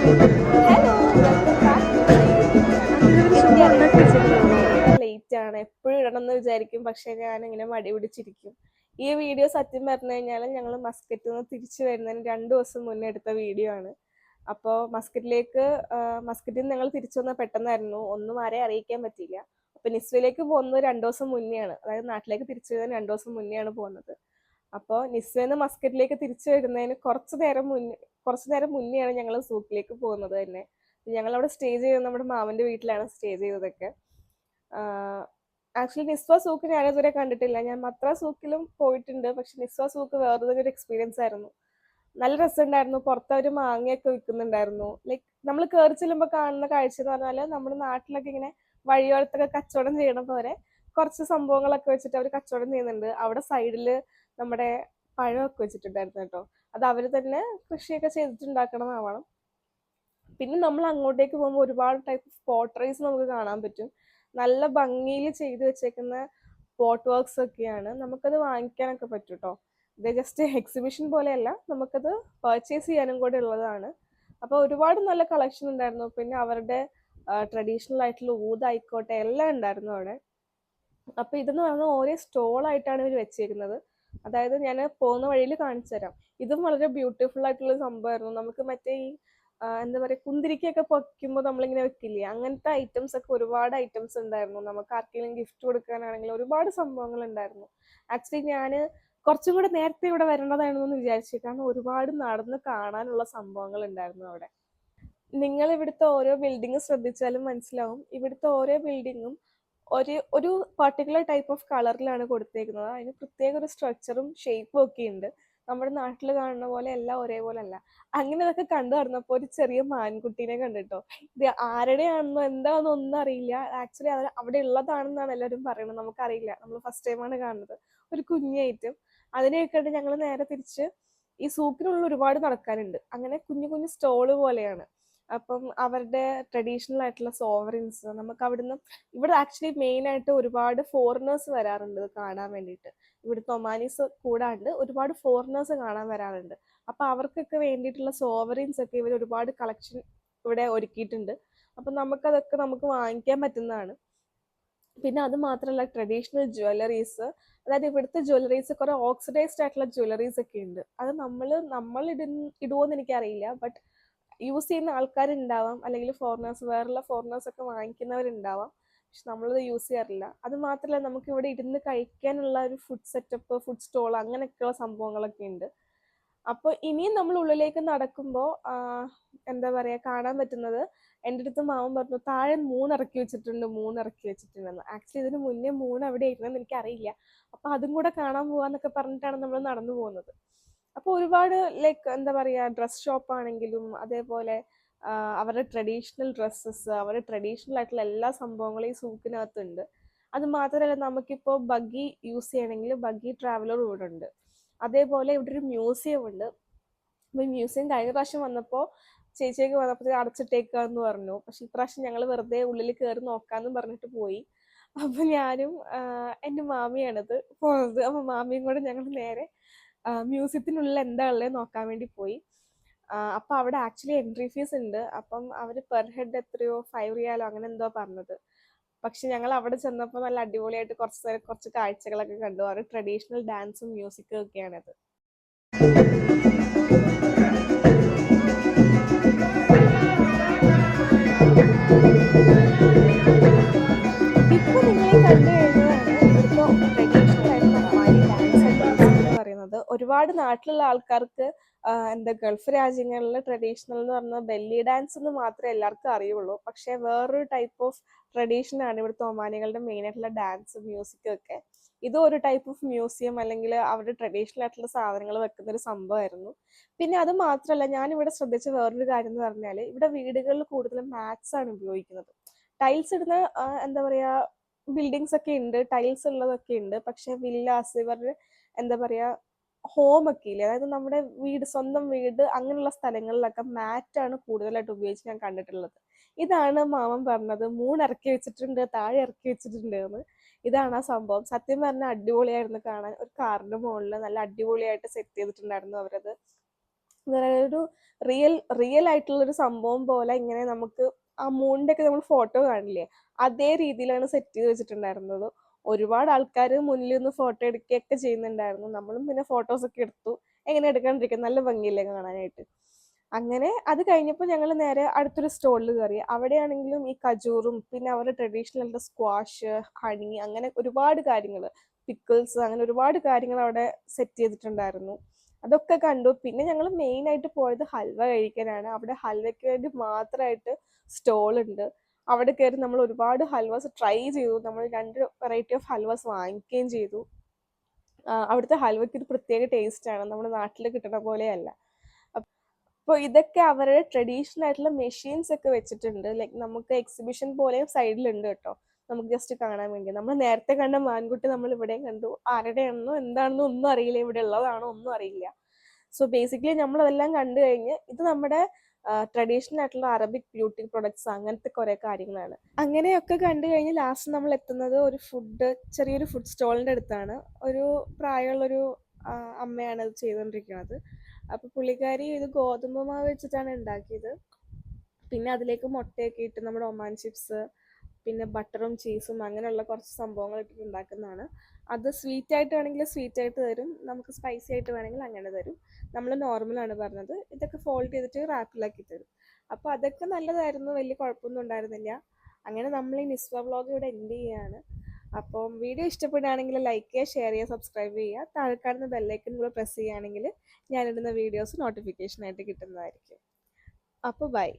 Hello, welcome back to my YouTube channel. എനിക്കറിയാം late ആണ്, എപ്പോഴും ഇടണം എന്ന് വിചാരിക്കും, പക്ഷെ ഞാൻ ഇങ്ങനെ മടി പിടിച്ചിരിക്കും. ഈ വീഡിയോ സത്യം പറഞ്ഞു കഴിഞ്ഞാൽ ഞങ്ങൾ മസ്കറ്റിൽ നിന്ന് തിരിച്ചു വരുന്നതിന് 2 ദിവസം മുന്നേ എടുത്ത വീഡിയോ ആണ്. അപ്പോൾ മസ്കറ്റിൽ നിന്ന് ഞങ്ങൾ തിരിച്ചു വന്നാൽ പെട്ടെന്നായിരുന്നു, ഒന്നും ആരെയും അറിയിക്കാൻ പറ്റിയില്ല. അപ്പോൾ നിസ്വയിലേക്ക് പോകുന്നത് 2 ദിവസം മുന്നെയാണ്, അതായത് നാട്ടിലേക്ക് തിരിച്ചു വരുന്നതിന് 2 ദിവസം മുന്നെയാണ് പോകുന്നത്. അപ്പോൾ നിസ്വയിൽ നിന്ന് മസ്കറ്റിലേക്ക് തിരിച്ചു വരുന്നതിന് കുറച്ചു നേരം മുന്നെയാണ് ഞങ്ങൾ സൂക്കിലേക്ക് പോകുന്നത് തന്നെ. ഞങ്ങൾ അവിടെ സ്റ്റേ ചെയ്തത് നമ്മുടെ മാമന്റെ വീട്ടിലാണ് സ്റ്റേ ചെയ്തതൊക്കെ. ആക്ച്വലി നിസ്വ സൂക്ക് ഞാൻ ഇതുവരെ കണ്ടിട്ടില്ല. ഞാൻ മത്ര സൂക്കിലും പോയിട്ടുണ്ട്, പക്ഷെ നിസ്വ സൂക്ക് വേറെ ഒരു എക്സ്പീരിയൻസ് ആയിരുന്നു. നല്ല രസമുണ്ടായിരുന്നു. പുറത്ത് അവർ മാങ്ങയൊക്കെ വിൽക്കുന്നുണ്ടായിരുന്നു. ലൈക്ക് നമ്മൾ കയറി ചെല്ലുമ്പോൾ കാണുന്ന കാഴ്ച എന്ന് പറഞ്ഞാൽ നമ്മുടെ നാട്ടിലൊക്കെ ഇങ്ങനെ വഴിയോരത്തൊക്കെ കച്ചവടം ചെയ്യണ പോലെ കുറച്ച് സംഭവങ്ങളൊക്കെ വെച്ചിട്ട് അവർ കച്ചവടം ചെയ്യുന്നുണ്ട്. അവിടെ സൈഡിൽ നമ്മുടെ പഴമൊക്കെ വെച്ചിട്ടുണ്ടായിരുന്നു കേട്ടോ. അത് അവർ തന്നെ കൃഷിയൊക്കെ ചെയ്തിട്ടുണ്ടാക്കണമാവണം. പിന്നെ നമ്മൾ അങ്ങോട്ടേക്ക് പോകുമ്പോൾ ഒരുപാട് ടൈപ്പ് ഓഫ് പോട്ടറീസ് നമുക്ക് കാണാൻ പറ്റും. നല്ല ഭംഗിയിൽ ചെയ്ത് വെച്ചേക്കുന്ന പോട്ട് വർക്ക്സ് ഒക്കെയാണ്. നമുക്കത് വാങ്ങിക്കാനൊക്കെ പറ്റും കേട്ടോ. ഇത് ജസ്റ്റ് എക്സിബിഷൻ പോലെയല്ല, നമുക്കത് പർച്ചേസ് ചെയ്യാനും കൂടെ ഉള്ളതാണ്. അപ്പോൾ ഒരുപാട് നല്ല കളക്ഷൻ ഉണ്ടായിരുന്നു. പിന്നെ അവരുടെ ട്രഡീഷണൽ ആയിട്ടുള്ള ഊത് ആയിക്കോട്ടെ എല്ലാം ഉണ്ടായിരുന്നു അവിടെ. അപ്പോൾ ഇതെന്ന് പറഞ്ഞാൽ ഓരോ സ്റ്റോളായിട്ടാണ് ഇവർ വെച്ചേക്കുന്നത്. അതായത് ഞാൻ പോകുന്ന വഴിയിൽ കാണിച്ചു തരാം. ഇതും വളരെ ബ്യൂട്ടിഫുൾ ആയിട്ടുള്ള സംഭവമായിരുന്നു. നമുക്ക് മറ്റേ ഈ എന്താ പറയുക, കുന്തിരിക്കയൊക്കെ പൊയ്ക്കുമ്പോൾ നമ്മളിങ്ങനെ വെക്കില്ലേ, അങ്ങനത്തെ ഐറ്റംസ് ഒക്കെ ഒരുപാട് ഐറ്റംസ് ഉണ്ടായിരുന്നു. നമുക്ക് ആർക്കെങ്കിലും ഗിഫ്റ്റ് കൊടുക്കാനാണെങ്കിൽ ഒരുപാട് സംഭവങ്ങൾ ഉണ്ടായിരുന്നു. ആക്ച്വലി ഞാൻ കുറച്ചും കൂടെ നേരത്തെ ഇവിടെ വരേണ്ടതായിരുന്നു എന്ന് വിചാരിച്ചു, കാരണം ഒരുപാട് നടന്ന് കാണാനുള്ള സംഭവങ്ങൾ ഉണ്ടായിരുന്നു അവിടെ. നിങ്ങൾ ഇവിടുത്തെ ഓരോ ബിൽഡിംഗ് ശ്രദ്ധിച്ചാലും മനസ്സിലാവും, ഇവിടുത്തെ ഓരോ ബിൽഡിങ്ങും ഒരു പർട്ടിക്കുലർ ടൈപ്പ് ഓഫ് കളറിലാണ് കൊടുത്തേക്കുന്നത്. അതിന് പ്രത്യേക ഒരു സ്ട്രക്ചറും ഷേപ്പും ഒക്കെ ഉണ്ട്. നമ്മുടെ നാട്ടിൽ കാണുന്ന പോലെ എല്ലാം ഒരേപോലെ അല്ല. അങ്ങനെ അതൊക്കെ കണ്ടു നടന്നപ്പോൾ ഒരു ചെറിയ മാൻകുട്ടീനെ കണ്ടിട്ടോ. ഇത് ആരുടെയാണെന്നോ എന്താണെന്നോ ഒന്നും അറിയില്ല. ആക്ച്വലി അത് അവിടെ ഉള്ളതാണെന്നാണ് എല്ലാവരും പറയുന്നത്, നമുക്കറിയില്ല. നമ്മൾ ഫസ്റ്റ് ടൈമാണ് കാണുന്നത്. ഒരു കുഞ്ഞായിട്ടും അതിനെയൊക്കെ കണ്ട് ഞങ്ങൾ നേരെ തിരിച്ച് ഈ സൂക്കിനുള്ളിൽ ഒരുപാട് നടക്കാനുണ്ട്. അങ്ങനെ കുഞ്ഞു കുഞ്ഞു സ്റ്റോള് പോലെയാണ്. അപ്പം അവരുടെ ട്രഡീഷണൽ ആയിട്ടുള്ള സോവറിൻസ് നമുക്ക് അവിടുന്ന്, ഇവിടെ ആക്ച്വലി മെയിൻ ആയിട്ട് ഒരുപാട് ഫോറിനേഴ്സ് വരാറുണ്ട് ഇത് കാണാൻ വേണ്ടിയിട്ട്. ഇവിടുത്തെ ഒമാനീസ് കൂടാണ്ട് ഒരുപാട് ഫോറിനേഴ്സ് കാണാൻ വരാറുണ്ട്. അപ്പൊ അവർക്കൊക്കെ വേണ്ടിയിട്ടുള്ള സോവറിൻസ് ഒക്കെ ഇവർ ഒരുപാട് കളക്ഷൻ ഇവിടെ ഒരുക്കിയിട്ടുണ്ട്. അപ്പൊ നമുക്ക് വാങ്ങിക്കാൻ പറ്റുന്നതാണ്. പിന്നെ അത് മാത്രമല്ല, ട്രഡീഷണൽ ജ്വല്ലറീസ്, അതായത് ഇവിടുത്തെ ജ്വല്ലറീസ് കുറെ ഓക്സിഡൈസ്ഡ് ആയിട്ടുള്ള ജ്വല്ലറീസ് ഒക്കെ ഉണ്ട്. അത് നമ്മൾ ഇടുവോന്ന് എനിക്കറിയില്ല, ബട്ട് യൂസ് ചെയ്യുന്ന ആൾക്കാരുണ്ടാവാം, അല്ലെങ്കിൽ വേറെയുള്ള ഫോറിനേഴ്സ് ഒക്കെ വാങ്ങിക്കുന്നവരുണ്ടാവാം. പക്ഷെ നമ്മളത് യൂസ് ചെയ്യാറില്ല. അത് മാത്രമല്ല, നമുക്ക് ഇവിടെ ഇരുന്ന് കഴിക്കാനുള്ള ഒരു ഫുഡ് സെറ്റപ്പ്, ഫുഡ് സ്റ്റോൾ, അങ്ങനെയൊക്കെയുള്ള സംഭവങ്ങളൊക്കെ ഉണ്ട്. അപ്പോൾ ഇനിയും നമ്മൾ ഉള്ളിലേക്ക് നടക്കുമ്പോൾ എന്താ പറയുക, കാണാൻ പറ്റുന്നത്, എൻ്റെ അടുത്ത് മാമൻ പറഞ്ഞു താഴെ മൂന്നിറക്കി വെച്ചിട്ടുണ്ടെന്ന്. ആക്ച്വലി ഇതിന് മുന്നേ അവിടെ ഇരുന്നെന്ന് എനിക്കറിയില്ല. അപ്പോൾ അതും കൂടെ കാണാൻ പോവാന്നൊക്കെ പറഞ്ഞിട്ടാണ് നമ്മൾ നടന്നു പോകുന്നത്. അപ്പോൾ ഒരുപാട് ലൈക്ക് എന്താ പറയുക, ഡ്രസ് ഷോപ്പ് ആണെങ്കിലും അതേപോലെ അവരുടെ ട്രഡീഷണൽ ഡ്രസ്സസ്, അവരുടെ ട്രഡീഷണൽ ആയിട്ടുള്ള എല്ലാ സംഭവങ്ങളും ഈ സൂക്കിനകത്തുണ്ട്. അത് മാത്രമല്ല, നമുക്കിപ്പോൾ ബഗ്ഗി യൂസ് ചെയ്യണമെങ്കിൽ ബഗ്ഗി ട്രാവലർ ഇവിടെ ഉണ്ട്. അതേപോലെ ഇവിടെ ഒരു മ്യൂസിയം ഉണ്ട്. അപ്പോൾ ഈ മ്യൂസിയം കഴിഞ്ഞ പ്രാവശ്യം വന്നപ്പോൾ ചേച്ചിയൊക്കെ വന്നപ്പോൾ അടച്ചിട്ടേക്കാന്ന് പറഞ്ഞു. പക്ഷെ ഇപ്രാവശ്യം ഞങ്ങൾ വെറുതെ ഉള്ളിൽ കയറി നോക്കാമെന്നും പറഞ്ഞിട്ട് പോയി. അപ്പോൾ ഞാനും എൻ്റെ മാമിയാണത് പോകുന്നത്. അപ്പോൾ മാമിയും കൂടെ ഞങ്ങൾ നേരെ മ്യൂസിയത്തിനുള്ളിൽ എന്താ ഉള്ളത് നോക്കാൻ വേണ്ടി പോയി. അപ്പം അവിടെ ആക്ച്വലി എൻട്രി ഫീസ് ഉണ്ട്. അപ്പം അവർ പെർ ഹെഡ് എത്രയോ 5 റിയാലോ അങ്ങനെ എന്തോ പറഞ്ഞത്. പക്ഷെ ഞങ്ങൾ അവിടെ ചെന്നപ്പോൾ നല്ല അടിപൊളിയായിട്ട് കുറച്ച് കാഴ്ചകളൊക്കെ കണ്ടു. അവർ ട്രഡീഷണൽ ഡാൻസും മ്യൂസിക്കും ഒക്കെയാണത്. ഇപ്പൊ നിങ്ങൾ കണ്ടു കഴിഞ്ഞതാണ് ഇവിടുത്തെ ട്രഡീഷണൽ ആയിട്ടുള്ള ഒമാനി ഡാൻസ് ആൻഡ് മ്യൂസിക് എന്ന് പറയുന്നത്. ഒരുപാട് നാട്ടിലുള്ള ആൾക്കാർക്ക് എന്താ ഗൾഫ് രാജ്യങ്ങളിൽ ട്രഡീഷണൽ എന്ന് പറഞ്ഞാൽ ബെല്ലി ഡാൻസ് എന്ന് മാത്രമേ എല്ലാവർക്കും അറിയുള്ളൂ. പക്ഷെ വേറൊരു ടൈപ്പ് ഓഫ് ട്രഡീഷൻ ആണ് ഇവിടുത്തെ ഒമാനികളുടെ മെയിൻ ആയിട്ടുള്ള ഡാൻസ് മ്യൂസിക്കും ഒക്കെ. ഇതും ഒരു ടൈപ്പ് ഓഫ് മ്യൂസിയം അല്ലെങ്കിൽ അവരുടെ ട്രഡീഷണൽ ആയിട്ടുള്ള സാധനങ്ങൾ വെക്കുന്ന ഒരു സംഭവമായിരുന്നു. പിന്നെ അത് മാത്രമല്ല, ഞാനിവിടെ ശ്രദ്ധിച്ച വേറൊരു കാര്യം എന്ന് പറഞ്ഞാൽ, ഇവിടെ വീടുകളിൽ കൂടുതലും മാറ്റ്സ് ആണ് ഉപയോഗിക്കുന്നത്. ടൈൽസ് ഇടുന്ന എന്താ പറയാ ബിൽഡിങ്സ് ഒക്കെ ഉണ്ട്, ടൈൽസ് ഉള്ളതൊക്കെ ഉണ്ട്. പക്ഷെ വില്ലാസ്, ഇവരുടെ എന്താ പറയാ ഹോം ഒക്കെ ഇല്ലേ, അതായത് നമ്മുടെ സ്വന്തം വീട്, അങ്ങനെയുള്ള സ്ഥലങ്ങളിലൊക്കെ മാറ്റാണ് കൂടുതലായിട്ട് ഉപയോഗിച്ച് ഞാൻ കണ്ടിട്ടുള്ളത്. ഇതാണ് മാമൻ പറഞ്ഞത്, ഇറക്കി വെച്ചിട്ടുണ്ട്, താഴെ ഇറക്കി വെച്ചിട്ടുണ്ട് എന്ന്. ഇതാണ് ആ സംഭവം. സത്യം പറഞ്ഞാൽ അടിപൊളിയായിരുന്നു കാണാൻ. ഒരു കാറിന്റെ മുകളിൽ നല്ല അടിപൊളിയായിട്ട് സെറ്റ് ചെയ്തിട്ടുണ്ടായിരുന്നു അവരത്. ഒരു റിയൽ റിയൽ ആയിട്ടുള്ള ഒരു സംഭവം പോലെ ഇങ്ങനെ നമുക്ക് ആ മൂണിന്റെ ഒക്കെ നമ്മൾ ഫോട്ടോ കാണില്ലേ, അതേ രീതിയിലാണ് സെറ്റ് ചെയ്ത് വെച്ചിട്ടുണ്ടായിരുന്നത്. ഒരുപാട് ആൾക്കാർ മുന്നിൽ നിന്ന് ഫോട്ടോ എടുക്കുകയൊക്കെ ചെയ്യുന്നുണ്ടായിരുന്നു. നമ്മളും പിന്നെ ഫോട്ടോസ് ഒക്കെ എടുത്തു. എങ്ങനെ എടുക്കാണ്ടിരിക്കും, നല്ല ഭംഗിയില്ലേ കാണാനായിട്ട്. അങ്ങനെ അത് കഴിഞ്ഞപ്പോൾ ഞങ്ങൾ നേരെ അടുത്തൊരു സ്റ്റോളിൽ കയറി. അവിടെയാണെങ്കിലും ഈ കജൂറും പിന്നെ അവരുടെ ട്രഡീഷണൽ സ്ക്വാഷ്, ഹണി, അങ്ങനെ ഒരുപാട് കാര്യങ്ങൾ, പിക്കിൾസ്, അങ്ങനെ ഒരുപാട് കാര്യങ്ങൾ അവിടെ സെറ്റ് ചെയ്തിട്ടുണ്ടായിരുന്നു. അതൊക്കെ കണ്ടു. പിന്നെ ഞങ്ങൾ മെയിൻ ആയിട്ട് പോയത് ഹൽവ കഴിക്കാനാണ്. അവിടെ ഹൽവയ്ക്ക് വേണ്ടി മാത്രമായിട്ട് സ്റ്റോൾ ഉണ്ട്. അവിടെ കയറി നമ്മൾ ഒരുപാട് ഹൽവാസ് ട്രൈ ചെയ്തു. നമ്മൾ 2 വെറൈറ്റി ഓഫ് ഹൽവാസ് വാങ്ങിക്കുകയും ചെയ്തു. അവിടുത്തെ ഹൽവയ്ക്ക് ഒരു പ്രത്യേക ടേസ്റ്റ് ആണ്, നമ്മുടെ നാട്ടിൽ കിട്ടുന്ന പോലെയല്ല. അപ്പോൾ ഇതൊക്കെ അവരുടെ ട്രഡീഷണൽ ആയിട്ടുള്ള മെഷീൻസ് ഒക്കെ വെച്ചിട്ടുണ്ട്. ലൈക്ക് നമുക്ക് എക്സിബിഷൻ പോലെയും സൈഡിലുണ്ട് കേട്ടോ, നമുക്ക് ജസ്റ്റ് കാണാൻ വേണ്ടി. നമ്മൾ നേരത്തെ കണ്ട മാൻകുട്ടി നമ്മൾ ഇവിടെയും കണ്ടു. ആരുടെയാണെന്നോ എന്താണെന്നോ ഒന്നും അറിയില്ല, ഇവിടെ ഉള്ളതാണോ ഒന്നും അറിയില്ല. സോ ബേസിക്കലി നമ്മൾ അതെല്ലാം കണ്ടു കഴിഞ്ഞ് ഇത് നമ്മുടെ ട്രഡീഷണൽ ആയിട്ടുള്ള അറബിക് ബ്യൂട്ടി പ്രൊഡക്ട്സ്, അങ്ങനത്തെ കുറെ കാര്യങ്ങളാണ്. അങ്ങനെയൊക്കെ കണ്ടു കഴിഞ്ഞ് ലാസ്റ്റ് നമ്മൾ എത്തുന്നത് ഒരു ചെറിയൊരു ഫുഡ് സ്റ്റോളിന്റെ അടുത്താണ്. ഒരു പ്രായമുള്ളൊരു അമ്മയാണ് അത് ചെയ്തുകൊണ്ടിരിക്കുന്നത്. അപ്പൊ പുള്ളിക്കാരി ഇത് ഗോതമ്പ് മാവ് വെച്ചിട്ടാണ് ഉണ്ടാക്കിയത്. പിന്നെ അതിലേക്ക് മുട്ടയൊക്കെ ഇട്ട് നമ്മുടെ ഒമാൻ ചിപ്സ്, പിന്നെ ബട്ടറും ചീസും അങ്ങനെയുള്ള കുറച്ച് സംഭവങ്ങൾ ഇട്ടിട്ട് ഉണ്ടാക്കുന്നതാണ്. അത് സ്വീറ്റ് ആയിട്ട് വേണമെങ്കിൽ സ്വീറ്റ് ആയിട്ട് തരും, നമുക്ക് സ്പൈസി ആയിട്ട് വേണമെങ്കിൽ അങ്ങനെ തരും. നമ്മൾ നോർമലാണ് പറഞ്ഞത്. ഇതൊക്കെ ഫോൾഡ് ചെയ്തിട്ട് റാപ്പിലാക്കി തരും. അപ്പോൾ അതൊക്കെ നല്ലതായിരുന്നു, വലിയ കുഴപ്പമൊന്നും ഉണ്ടായിരുന്നില്ല. അങ്ങനെ നമ്മൾ ഈ നിസ്വ വ്ളോഗ് ഇവിടെ എൻഡ് ചെയ്യുകയാണ്. അപ്പം വീഡിയോ ഇഷ്ടപ്പെടുകയാണെങ്കിൽ ലൈക്ക് ചെയ്യുക, ഷെയർ ചെയ്യുക, സബ്സ്ക്രൈബ് ചെയ്യുക. താഴെ കാണുന്ന ബെല്ലൈക്കൺ കൂടെ പ്രസ് ചെയ്യുകയാണെങ്കിൽ ഞാനിടുന്ന വീഡിയോസ് നോട്ടിഫിക്കേഷനായിട്ട് കിട്ടുന്നതായിരിക്കും. അപ്പോൾ ബൈ.